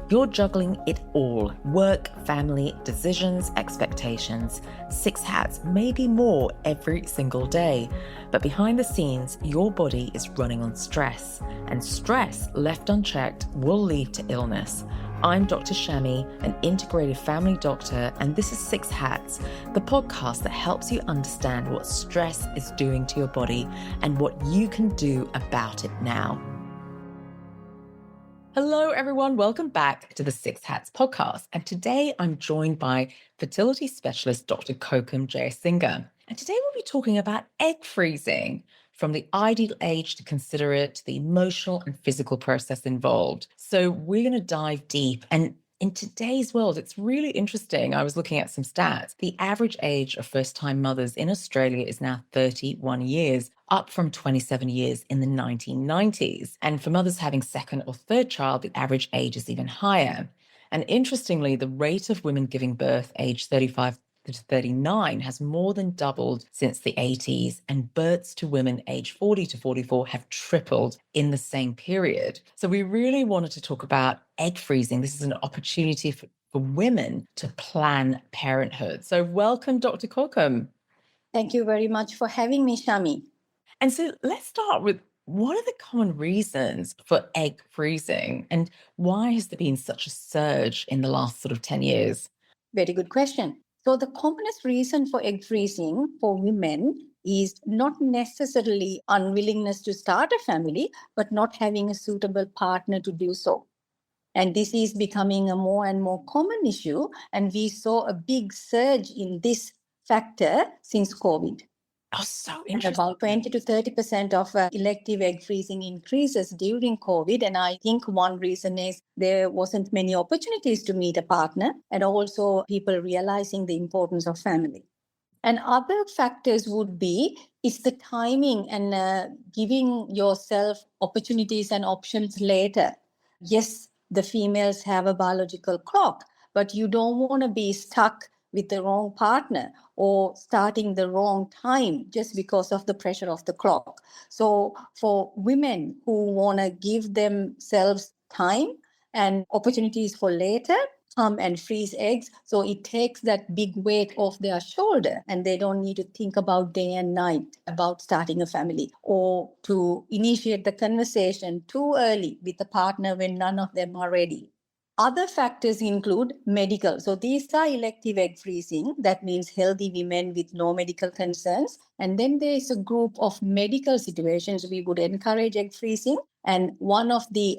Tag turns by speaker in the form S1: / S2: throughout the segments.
S1: You're juggling it all: work, family, decisions, expectations, 6 hats, maybe more every single day. But behind the scenes, your body is running on stress, and stress left unchecked will lead to illness. I'm Dr. Shami, an integrated family doctor, and this is 6 Hats, the podcast that helps you understand what stress is doing to your body and what you can do about it now. Hello, everyone. Welcome back to the 6 Hats podcast. And today I'm joined by fertility specialist Dr. Kokum Jayasinghe. And today we'll be talking about egg freezing, from the ideal age to consider it to the emotional and physical process involved. So we're going to dive deep. And in today's world, it's really interesting. I was looking at some stats. The average age of first-time mothers in Australia is now 31 years, up from 27 years in the 1990s. And for mothers having second or third child, the average age is even higher. And interestingly, the rate of women giving birth aged 35 to 39 has more than doubled since the 80s, and births to women aged 40 to 44 have tripled in the same period. So we really wanted to talk about egg freezing. This is an opportunity for women to plan parenthood. So welcome, Dr. Kokum.
S2: Thank you very much for having me, Shami.
S1: And so let's start with, what are the common reasons for egg freezing, and why has there been such a surge in the last sort of 10 years?
S2: Very good question. So the commonest reason for egg freezing for women is not necessarily unwillingness to start a family, but not having a suitable partner to do so. And this is becoming a more and more common issue. And we saw a big surge in this factor since COVID.
S1: Oh, so
S2: And
S1: interesting.
S2: about 20 to 30% of elective egg freezing increases during COVID. And I think one reason is there wasn't many opportunities to meet a partner, and also people realizing the importance of family. And other factors would be it's the timing and giving yourself opportunities and options later. Yes, the females have a biological clock, but you don't want to be stuck with the wrong partner or starting the wrong time just because of the pressure of the clock. So for women who want to give themselves time and opportunities for later, come and freeze eggs, so it takes that big weight off their shoulder, and they don't need to think about day and night about starting a family or to initiate the conversation too early with the partner when none of them are ready. Other factors include medical. So these are elective egg freezing. That means healthy women with no medical concerns. And then there is a group of medical situations we would encourage egg freezing. And one of the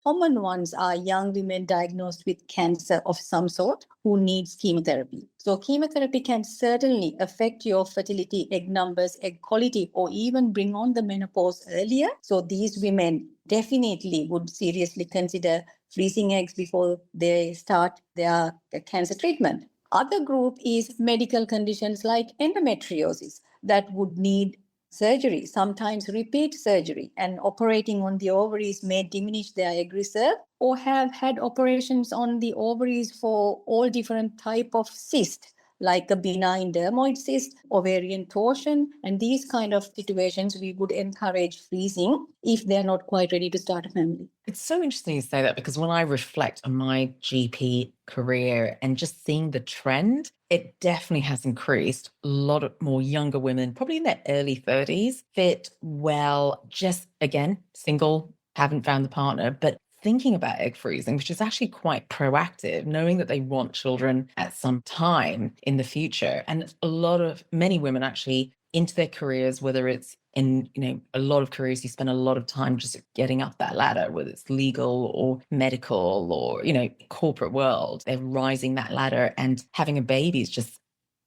S2: common ones are young women diagnosed with cancer of some sort who needs chemotherapy. So chemotherapy can certainly affect your fertility, egg numbers, egg quality, or even bring on the menopause earlier. So these women definitely would seriously consider freezing eggs before they start their cancer treatment. Other group is medical conditions like endometriosis that would need surgery, sometimes repeat surgery, and operating on the ovaries may diminish their egg reserve, or have had operations on the ovaries for all different type of cysts, like a benign dermoid cyst, ovarian torsion, and these kind of situations we would encourage freezing if they're not quite ready to start a family.
S1: It's so interesting you say that, because when I reflect on my GP career and just seeing the trend, it definitely has increased. A lot of more younger women, probably in their early 30s, fit well, just again, single, haven't found the partner, but thinking about egg freezing, which is actually quite proactive, knowing that they want children at some time in the future. And many women actually into their careers, whether it's in, a lot of careers, you spend a lot of time just getting up that ladder, whether it's legal or medical or, corporate world, they're rising that ladder, and having a baby is just,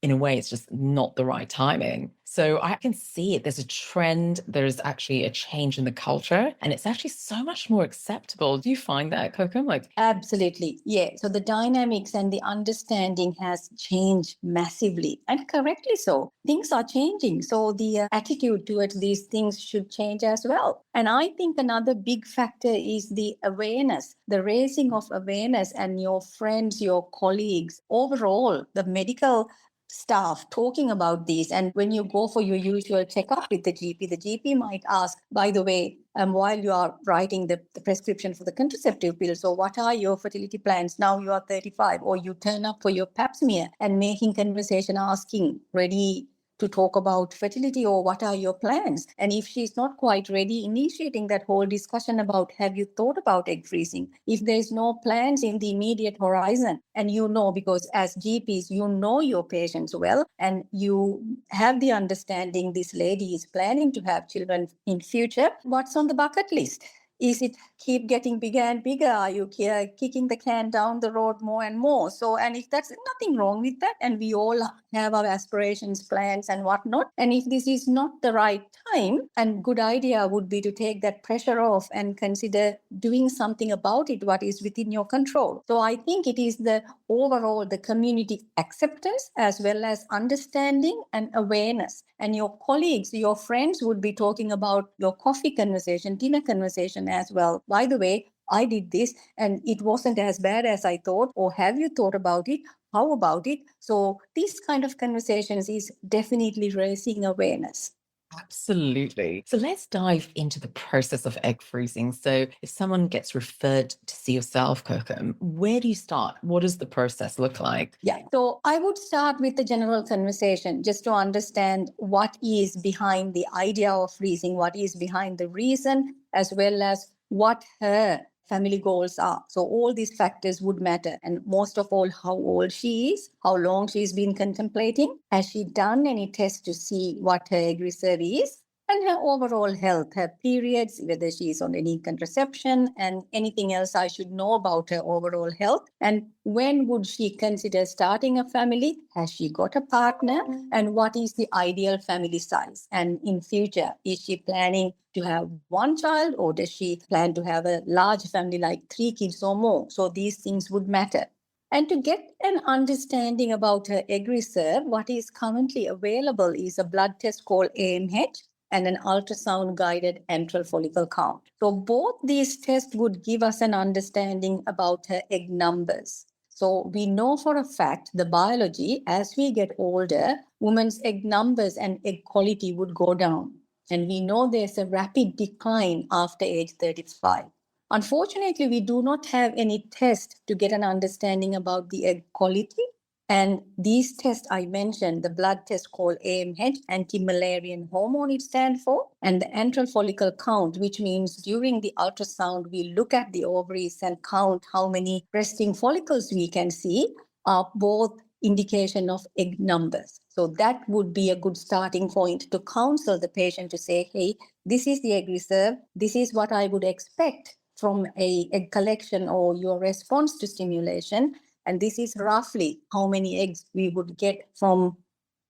S1: in a way, it's just not the right timing. So I can see it. There's a trend. There's actually a change in the culture, and it's actually so much more acceptable. Do you find that, Kokum?
S2: Absolutely. Yeah. So the dynamics and the understanding has changed massively, and correctly so. Things are changing. So the attitude towards these things should change as well. And I think another big factor is the awareness, the raising of awareness, and your friends, your colleagues, overall, the medical staff talking about these. And when you go for your usual checkup with the GP might ask, by the way, while you are writing the prescription for the contraceptive pill, so what are your fertility plans now you are 35? Or you turn up for your pap smear and making conversation, asking, ready to talk about fertility, or what are your plans? And if she's not quite ready, initiating that whole discussion about, have you thought about egg freezing? If there's no plans in the immediate horizon, and because as GPs, you know your patients well, and you have the understanding this lady is planning to have children in future, what's on the bucket list? Is it keep getting bigger and bigger? Are you kicking the can down the road more and more? So, and if that's nothing wrong with that, and we all have our aspirations, plans, and whatnot. And if this is not the right time, and good idea would be to take that pressure off and consider doing something about it, what is within your control. So I think it is the overall, the community acceptance as well as understanding and awareness. And your colleagues, your friends would be talking about your coffee conversation, dinner conversation as well. By the way, I did this and it wasn't as bad as I thought. Or have you thought about it? How about it? So these kind of conversations is definitely raising awareness.
S1: Absolutely. So let's dive into the process of egg freezing. So if someone gets referred to see yourself, Kokum, where do you start? What does the process look like?
S2: Yeah. So I would start with the general conversation just to understand what is behind the idea of freezing, what is behind the reason, as well as what her family goals are. So all these factors would matter. And most of all, how old she is, how long she's been contemplating, has she done any tests to see what her egg reserve is, and her overall health, her periods, whether she is on any contraception, and anything else I should know about her overall health. And when would she consider starting a family? Has she got a partner? And what is the ideal family size? And in future, is she planning to have one child, or does she plan to have a large family like 3 kids or more? So these things would matter. And to get an understanding about her egg reserve, what is currently available is a blood test called AMH and an ultrasound guided antral follicle count. So both these tests would give us an understanding about her egg numbers. So we know for a fact the biology, as we get older, women's egg numbers and egg quality would go down. And we know there's a rapid decline after age 35. Unfortunately, we do not have any test to get an understanding about the egg quality. And these tests I mentioned, the blood test called AMH, anti-Müllerian hormone it stands for, and the antral follicle count, which means during the ultrasound, we look at the ovaries and count how many resting follicles we can see, are both indication of egg numbers. So that would be a good starting point to counsel the patient to say, hey, this is the egg reserve. This is what I would expect from a egg collection or your response to stimulation. And this is roughly how many eggs we would get from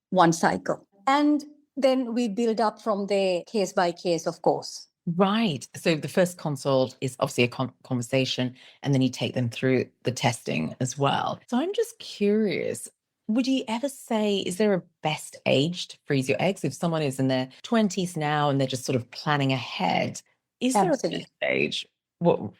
S2: one cycle. And then we build up from there case by case, of course.
S1: Right. So the first consult is obviously a conversation, and then you take them through the testing as well. So I'm just curious, would you ever say, is there a best age to freeze your eggs? If someone is in their 20s now and they're just sort of planning ahead, is there a best age?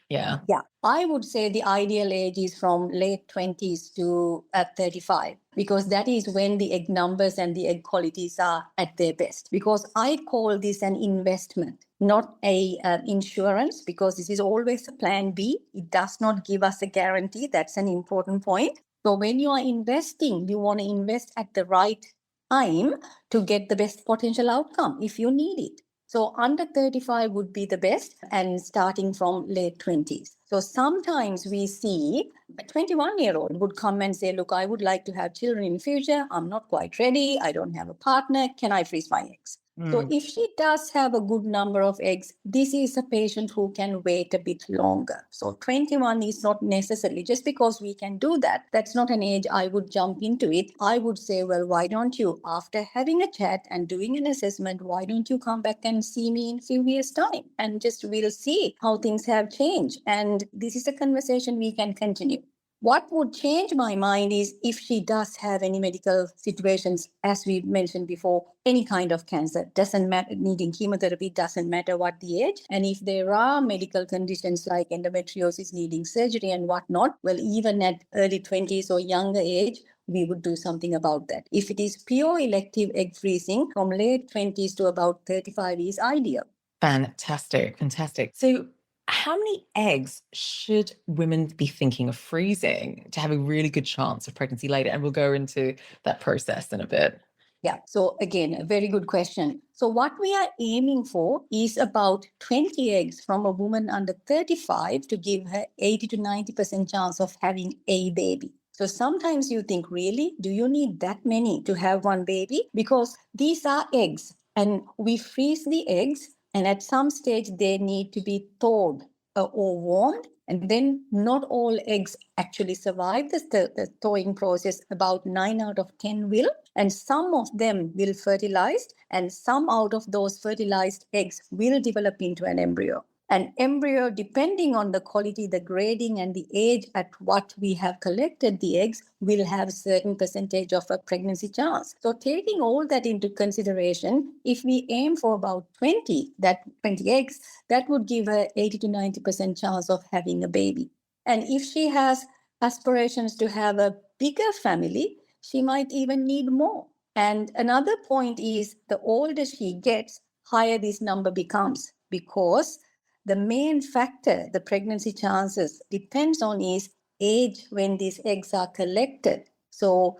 S1: Yeah.
S2: I would say the ideal age is from late 20s to 35, because that is when the egg numbers and the egg qualities are at their best. Because I call this an investment, not a insurance, because this is always a plan B. It does not give us a guarantee. That's an important point. So when you are investing, you want to invest at the right time to get the best potential outcome if you need it. So under 35 would be the best, and starting from late 20s. So sometimes we see a 21-year-old would come and say, look, I would like to have children in future. I'm not quite ready. I don't have a partner. Can I freeze my eggs? So if she does have a good number of eggs, this is a patient who can wait a bit longer. So 21 is not necessarily, just because we can do that, that's not an age I would jump into it. I would say, well, why don't you, after having a chat and doing an assessment, why don't you come back and see me in a few years' time? And just we'll see how things have changed. And this is a conversation we can continue. What would change my mind is if she does have any medical situations, as we mentioned before, any kind of cancer, doesn't matter, needing chemotherapy, doesn't matter what the age. And if there are medical conditions like endometriosis needing surgery and whatnot, well, even at early 20s or younger age, we would do something about that. If it is pure elective egg freezing from late 20s to about 35 is ideal.
S1: Fantastic, fantastic. So, how many eggs should women be thinking of freezing to have a really good chance of pregnancy later? And we'll go into that process in a bit.
S2: Yeah. So again, a very good question. So what we are aiming for is about 20 eggs from a woman under 35 to give her 80 to 90% chance of having a baby. So sometimes you think, really, do you need that many to have one baby? Because these are eggs and we freeze the eggs, and at some stage they need to be thawed or warmed. And then not all eggs actually survive the thawing process. About 9 out of 10 will. And some of them will fertilize, and some out of those fertilized eggs will develop into an embryo. An embryo, depending on the quality, the grading, and the age at what we have collected the eggs, will have a certain percentage of a pregnancy chance. So taking all that into consideration, if we aim for about 20 eggs, that would give her 80 to 90% chance of having a baby. And if she has aspirations to have a bigger family, she might even need more. And another point is the older she gets, higher this number becomes, because the main factor, the pregnancy chances, depends on is age when these eggs are collected. So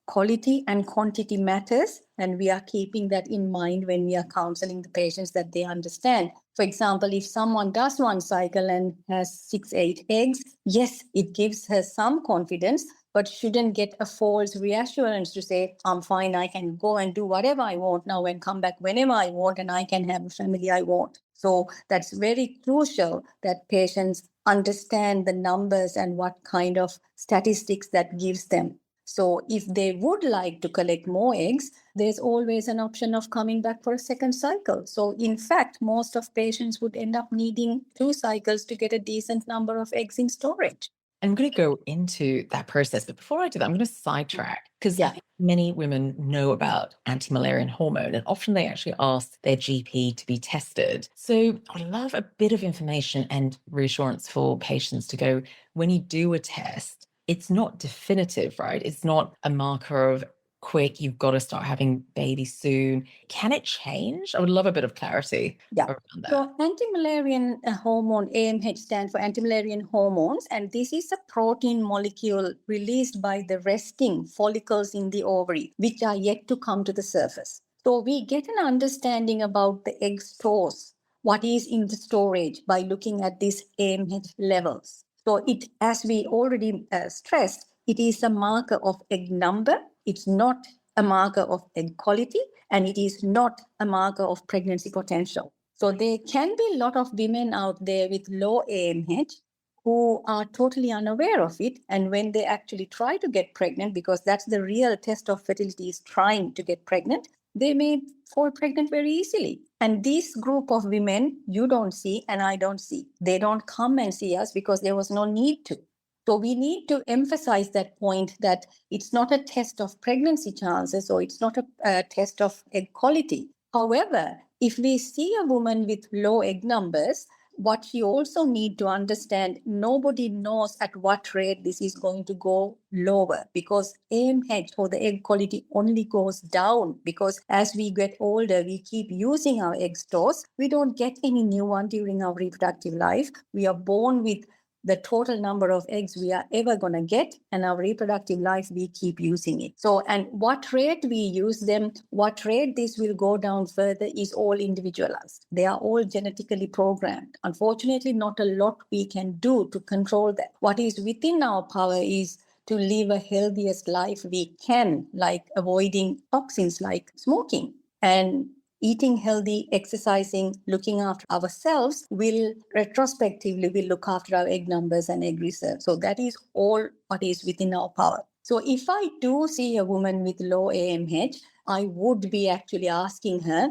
S2: quality and quantity matters, and we are keeping that in mind when we are counseling the patients, that they understand. For example, if someone does one cycle and has 6-8 eggs, yes, it gives her some confidence, but shouldn't get a false reassurance to say, I'm fine, I can go and do whatever I want now and come back whenever I want, and I can have a family I want. So that's very crucial that patients understand the numbers and what kind of statistics that gives them. So if they would like to collect more eggs, there's always an option of coming back for a second cycle. So in fact, most of patients would end up needing 2 cycles to get a decent number of eggs in storage.
S1: I'm going to go into that process. But before I do that, I'm going to sidetrack because I think many women know about anti-Müllerian hormone, and often they actually ask their GP to be tested. So I'd love a bit of information and reassurance for patients to go, when you do a test, it's not definitive, right? It's not a marker of quick, you've got to start having babies soon. Can it change? I would love a bit of clarity around that.
S2: So anti-Müllerian hormone, AMH, stands for anti-Müllerian hormones, and this is a protein molecule released by the resting follicles in the ovary, which are yet to come to the surface. So we get an understanding about the egg stores, what is in the storage, by looking at these AMH levels. So it, as we already stressed, it is a marker of egg number. It's not a marker of egg quality, and it is not a marker of pregnancy potential. So there can be a lot of women out there with low AMH who are totally unaware of it. And when they actually try to get pregnant, because that's the real test of fertility, is trying to get pregnant, they may fall pregnant very easily. And this group of women you don't see and I don't see. They don't come and see us because there was no need to. So we need to emphasize that point, that it's not a test of pregnancy chances, or it's not a test of egg quality. However, if we see a woman with low egg numbers, what you also need to understand, nobody knows at what rate this is going to go lower, because AMH, or the egg quality, only goes down, because as we get older, we keep using our egg stores. We don't get any new one during our reproductive life. We are born with the total number of eggs we are ever going to get, and our reproductive life, we keep using it. So, and what rate we use them, what rate this will go down further, is all individualized. They are all genetically programmed. Unfortunately, not a lot we can do to control that. What is within our power is to live a healthiest life we can, like avoiding toxins like smoking, and eating healthy, exercising, looking after ourselves will retrospectively will look after our egg numbers and egg reserve. So that is all what is within our power. So if I do see a woman with low AMH, I would be actually asking her,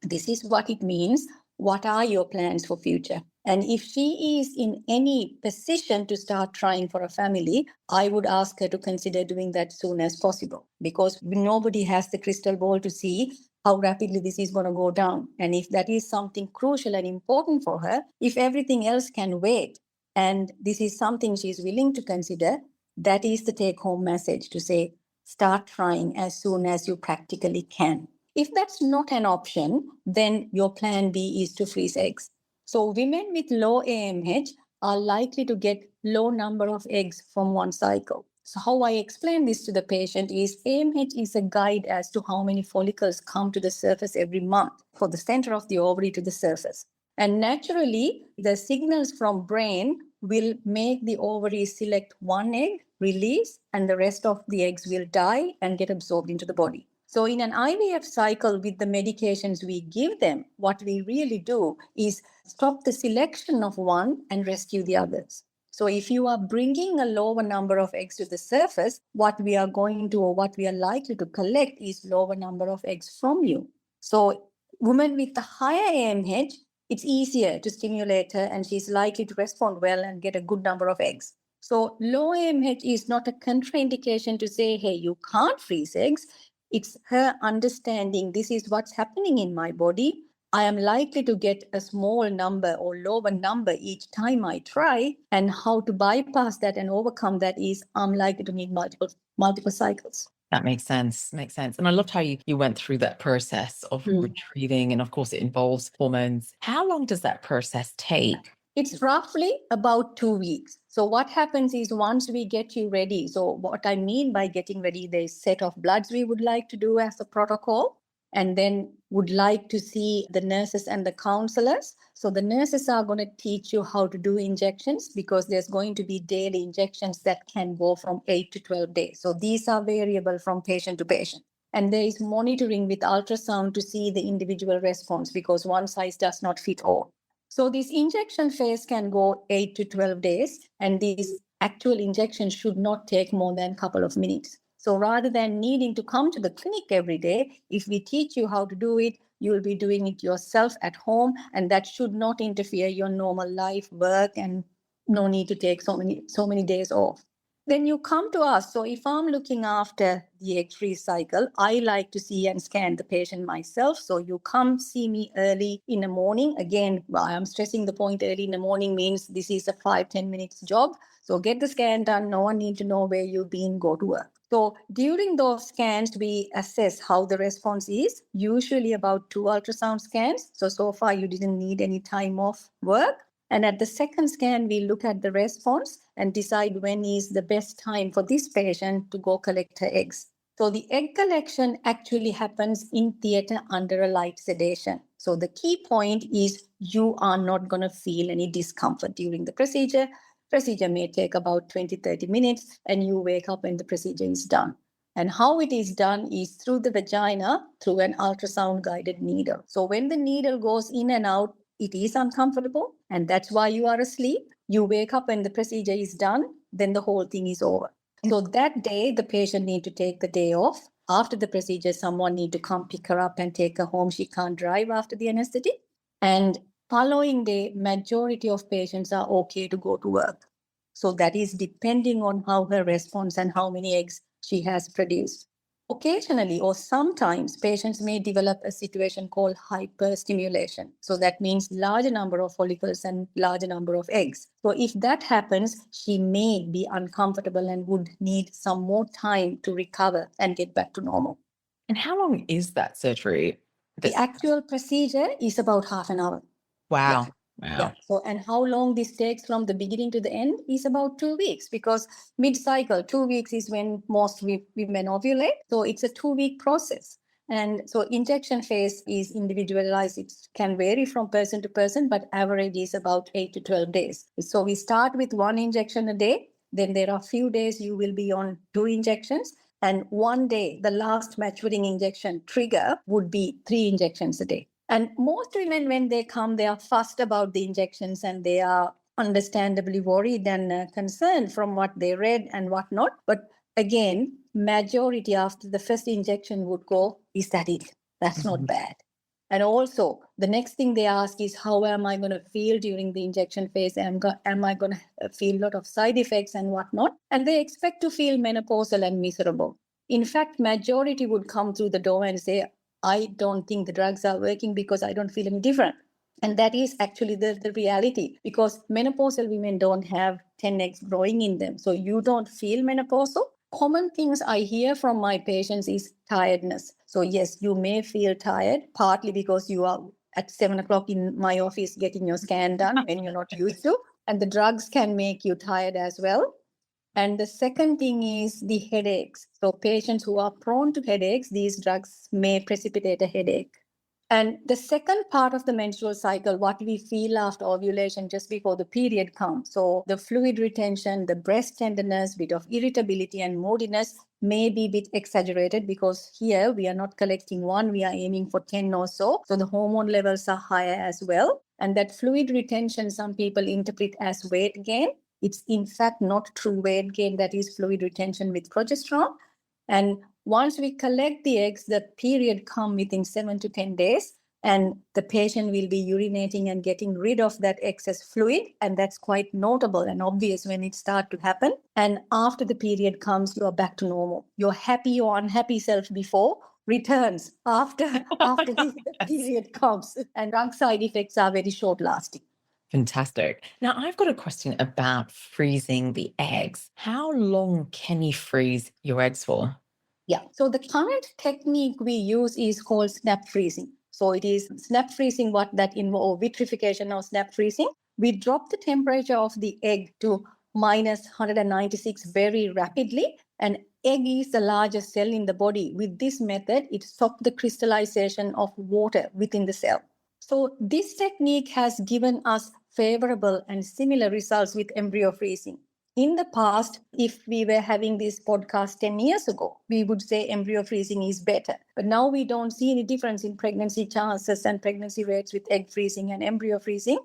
S2: this is what it means. What are your plans for future? And if she is in any position to start trying for a family, I would ask her to consider doing that soon as possible, because nobody has the crystal ball to see how rapidly this is going to go down. And if that is something crucial and important for her, if everything else can wait, and this is something she's willing to consider, that is the take home message, to say, start trying as soon as you practically can. If that's not an option, then your plan B is to freeze eggs. So women with low AMH are likely to get low number of eggs from one cycle. So how I explain this to the patient is AMH is a guide as to how many follicles come to the surface every month, for the center of the ovary to the surface. And naturally, the signals from brain will make the ovary select one egg, release, and the rest of the eggs will die and get absorbed into the body. So in an IVF cycle with the medications we give them, what we really do is stop the selection of one and rescue the others. So if you are bringing a lower number of eggs to the surface, what we are going to, or what we are likely to collect, is lower number of eggs from you. So women with the higher AMH, it's easier to stimulate her and she's likely to respond well and get a good number of eggs. So low AMH is not a contraindication to say, hey, you can't freeze eggs. It's her understanding, this is what's happening in my body. I am likely to get a small number or lower number each time I try. And how to bypass that and overcome that is, I'm likely to need multiple cycles.
S1: That makes sense. Makes sense. And I loved how you went through that process of retrieving. And of course, it involves hormones. How long does that process take?
S2: It's roughly about 2 weeks. So what happens is, once we get you ready, so what I mean by getting ready, there's a set of bloods we would like to do as a protocol, and then would like to see the nurses and the counselors. So the nurses are going to teach you how to do injections, because there's going to be daily injections that can go from 8 to 12 days. So these are variable from patient to patient. And there is monitoring with ultrasound to see the individual response, because one size does not fit all. So this injection phase can go 8 to 12 days, and these actual injections should not take more than a couple of minutes. So rather than needing to come to the clinic every day, if we teach you how to do it, you'll be doing it yourself at home, and that should not interfere your normal life, work, and no need to take so many days off. Then you come to us. So if I'm looking after the egg-freeze cycle, I like to see and scan the patient myself. So you come see me early in the morning. Again, I'm stressing the point, early in the morning means this is a 5-10 minutes job. So get the scan done. No one needs to know where you've been, go to work. So during those scans, we assess how the response is, usually about 2 ultrasound scans. So far you didn't need any time off work. And at the second scan, we look at the response and decide when is the best time for this patient to go collect her eggs. So the egg collection actually happens in theater under a light sedation. So the key point is, you are not going to feel any discomfort during the procedure. Procedure may take about 20-30 minutes, and you wake up when the procedure is done. And how it is done is through the vagina, through an ultrasound guided needle. So when the needle goes in and out, it is uncomfortable, and that's why you are asleep. You wake up when the procedure is done, then the whole thing is over. So that day, the patient need to take the day off. After the procedure, someone need to come pick her up and take her home. She can't drive after the anesthetic. And following day, majority of patients are okay to go to work. So that is depending on how her response and how many eggs she has produced. Occasionally or sometimes patients may develop a situation called hyperstimulation. So that means larger number of follicles and larger number of eggs. So if that happens, she may be uncomfortable and would need some more time to recover and get back to normal.
S1: And how long is that surgery?
S2: The actual procedure is about half an hour.
S1: Wow.
S2: Yeah.
S1: Wow.
S2: So, and how long this takes from the beginning to the end is about 2 weeks, because mid-cycle, 2 weeks is when most women ovulate. So it's a 2-week process. And so injection phase is individualized. It can vary from person to person, but average is about 8 to 12 days. So we start with 1 injection a day. Then there are a few days you will be on 2 injections. And one day, the last maturing injection trigger would be 3 injections a day. And most women, when they come, they are fussed about the injections, and they are understandably worried and concerned from what they read and whatnot. But again, majority after the first injection would go, is that it? That's not bad. And also, the next thing they ask is, how am I going to feel during the injection phase? Am I going to feel a lot of side effects and whatnot? And they expect to feel menopausal and miserable. In fact, majority would come through the door and say, I don't think the drugs are working because I don't feel any different. And that is actually the reality, because menopausal women don't have 10 eggs growing in them. So you don't feel menopausal. Common things I hear from my patients is tiredness. So yes, you may feel tired, partly because you are at 7 o'clock in my office getting your scan done when you're not used to. And the drugs can make you tired as well. And the second thing is the headaches. So patients who are prone to headaches, these drugs may precipitate a headache. And the second part of the menstrual cycle, what we feel after ovulation just before the period comes. So the fluid retention, the breast tenderness, bit of irritability and moodiness may be a bit exaggerated, because here we are not collecting one, we are aiming for 10 or so. So the hormone levels are higher as well. And that fluid retention, some people interpret as weight gain. It's in fact not true weight gain, that is fluid retention with progesterone. And once we collect the eggs, the period come within 7 to 10 days, and the patient will be urinating and getting rid of that excess fluid. And that's quite notable and obvious when it starts to happen. And after the period comes, you are back to normal. Your happy or unhappy self before returns after the period comes. And drug side effects are very short lasting.
S1: Fantastic. Now, I've got a question about freezing the eggs. How long can you freeze your eggs for?
S2: Yeah. So the current technique we use is called snap freezing. So it is snap freezing, what that involves vitrification or snap freezing. We drop the temperature of the egg to minus 196 very rapidly. And egg is the largest cell in the body. With this method, it stops the crystallization of water within the cell. So this technique has given us favorable and similar results with embryo freezing. In the past, if we were having this podcast 10 years ago, we would say embryo freezing is better. But now we don't see any difference in pregnancy chances and pregnancy rates with egg freezing and embryo freezing.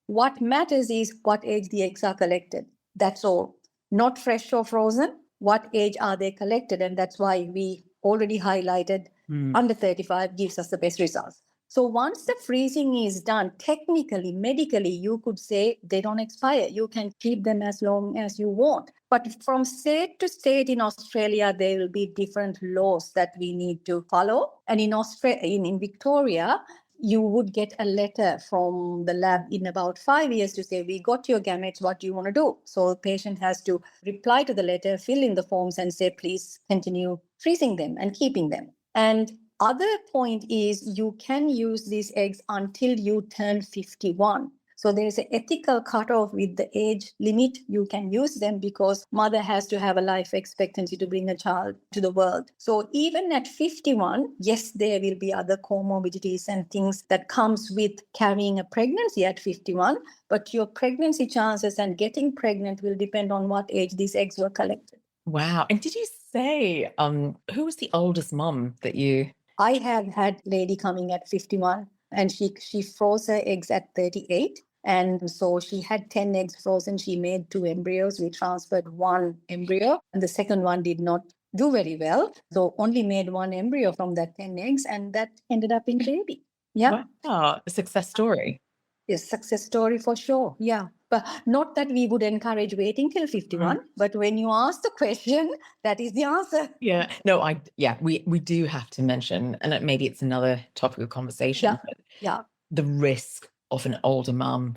S2: What matters is what age the eggs are collected. That's all. Not fresh or frozen. What age are they collected? And that's why we already highlighted under 35 gives us the best results. So once the freezing is done, technically, medically, you could say they don't expire. You can keep them as long as you want. But from state to state in Australia, there will be different laws that we need to follow. And in Australia, in Victoria, you would get a letter from the lab in about 5 years to say, we got your gametes, what do you want to do? So the patient has to reply to the letter, fill in the forms and say, please continue freezing them and keeping them. And other point is you can use these eggs until you turn 51. So there is an ethical cutoff with the age limit. You can use them because mother has to have a life expectancy to bring a child to the world. So even at 51, yes, there will be other comorbidities and things that comes with carrying a pregnancy at 51, but your pregnancy chances and getting pregnant will depend on what age these eggs were collected.
S1: Wow. And did you say who was the oldest mum that you...
S2: I have had lady coming at 51, and she froze her eggs at 38. And so she had 10 eggs frozen. She made 2 embryos. We transferred 1 embryo, and the second one did not do very well. So only made 1 embryo from that 10 eggs, and that ended up in baby. Yeah.
S1: Wow, a success story.
S2: Yes, success story for sure. Yeah. But not that we would encourage waiting till 51, but when you ask the question, that is the answer.
S1: Yeah. No, we do have to mention, and maybe it's another topic of conversation, but the risk of an older mum.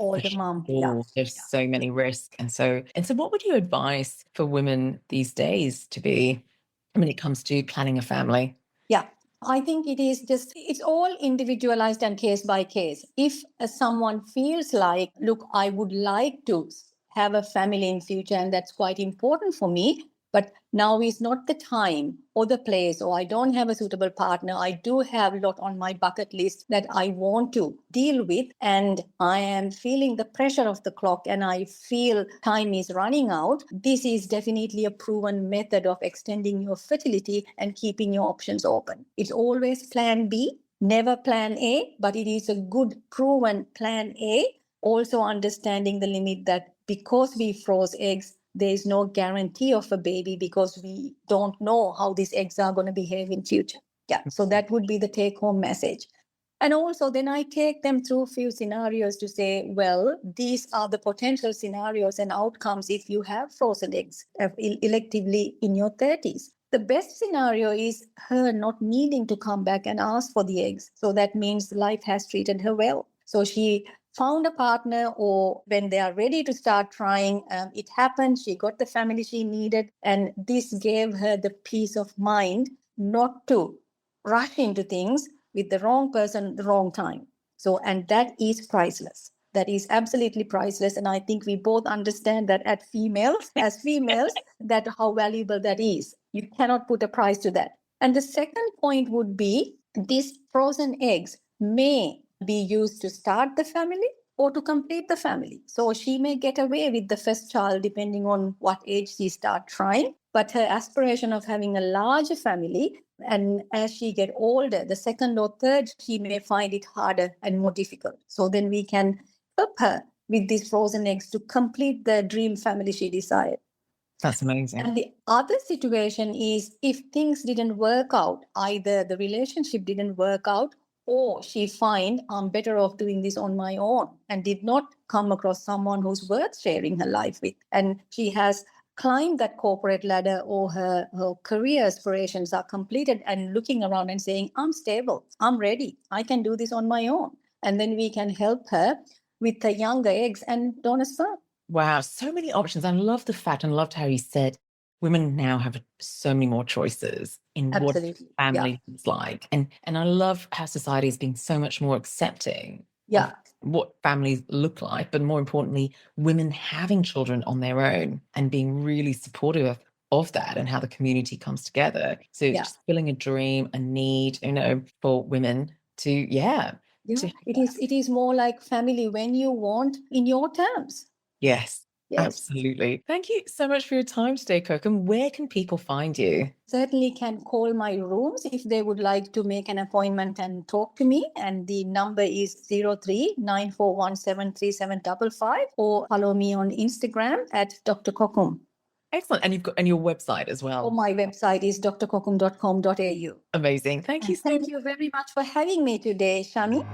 S1: There's so many risks. And so what would you advise for women these days to be when it comes to planning a family?
S2: Yeah. I think it's all individualized and case by case. If someone feels like, look, I would like to have a family in future, and that's quite important for me, but now is not the time or the place, or I don't have a suitable partner. I do have a lot on my bucket list that I want to deal with, and I am feeling the pressure of the clock, and I feel time is running out. This is definitely a proven method of extending your fertility and keeping your options open. It's always plan B, never plan A, but it is a good proven plan A. Also understanding the limit that because we froze eggs, there is no guarantee of a baby because we don't know how these eggs are going to behave in future. Yeah, so that would be the take-home message. And also then I take them through a few scenarios to say, well, these are the potential scenarios and outcomes if you have frozen eggs electively in your 30s. The best scenario is her not needing to come back and ask for the eggs. So that means life has treated her well. So she found a partner, or when they are ready to start trying, it happened. She got the family she needed. And this gave her the peace of mind not to rush into things with the wrong person, the wrong time. So, and that is priceless. That is absolutely priceless. And I think we both understand that as females, that how valuable that is. You cannot put a price to that. And the second point would be these frozen eggs may be used to start the family or to complete the family. So she may get away with the first child depending on what age she starts trying. But her aspiration of having a larger family, and as she get older, the second or third, she may find it harder and more difficult. So then we can help her with these frozen eggs to complete the dream family she desired.
S1: That's amazing.
S2: And the other situation is if things didn't work out, either the relationship didn't work out, or she find I'm better off doing this on my own, and did not come across someone who's worth sharing her life with. And she has climbed that corporate ladder, or her career aspirations are completed, and looking around and saying, I'm stable, I'm ready, I can do this on my own. And then we can help her with the younger eggs and donor sperm.
S1: Wow, so many options. I love the fact, and loved how you said women now have so many more choices in
S2: Absolutely.
S1: what family is like. And I love how society is being so much more accepting of what families look like, but more importantly, women having children on their own and being really supportive of that, and how the community comes together. So just filling a dream, a need, for women to,
S2: it is more like family when you want, in your terms.
S1: Yes. Absolutely. Thank you so much for your time today, Kokum. Where can people find you?
S2: Certainly can call my rooms if they would like to make an appointment and talk to me. And the number is 03-94173755, or follow me on Instagram at Dr. Kokum.
S1: Excellent. And you've got your website as well.
S2: Oh, my website is drkokum.com.au.
S1: Amazing. Thank you so
S2: Thank you very much for having me today, Shami.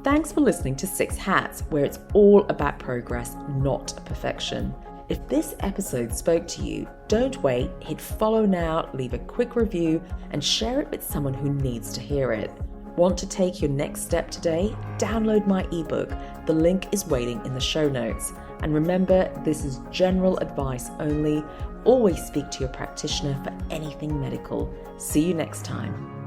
S1: Thanks for listening to Six Hats, where it's all about progress, not perfection. If this episode spoke to you, don't wait, hit follow now, leave a quick review, and share it with someone who needs to hear it. Want to take your next step today? Download my ebook. The link is waiting in the show notes. And remember, this is general advice only. Always speak to your practitioner for anything medical. See you next time.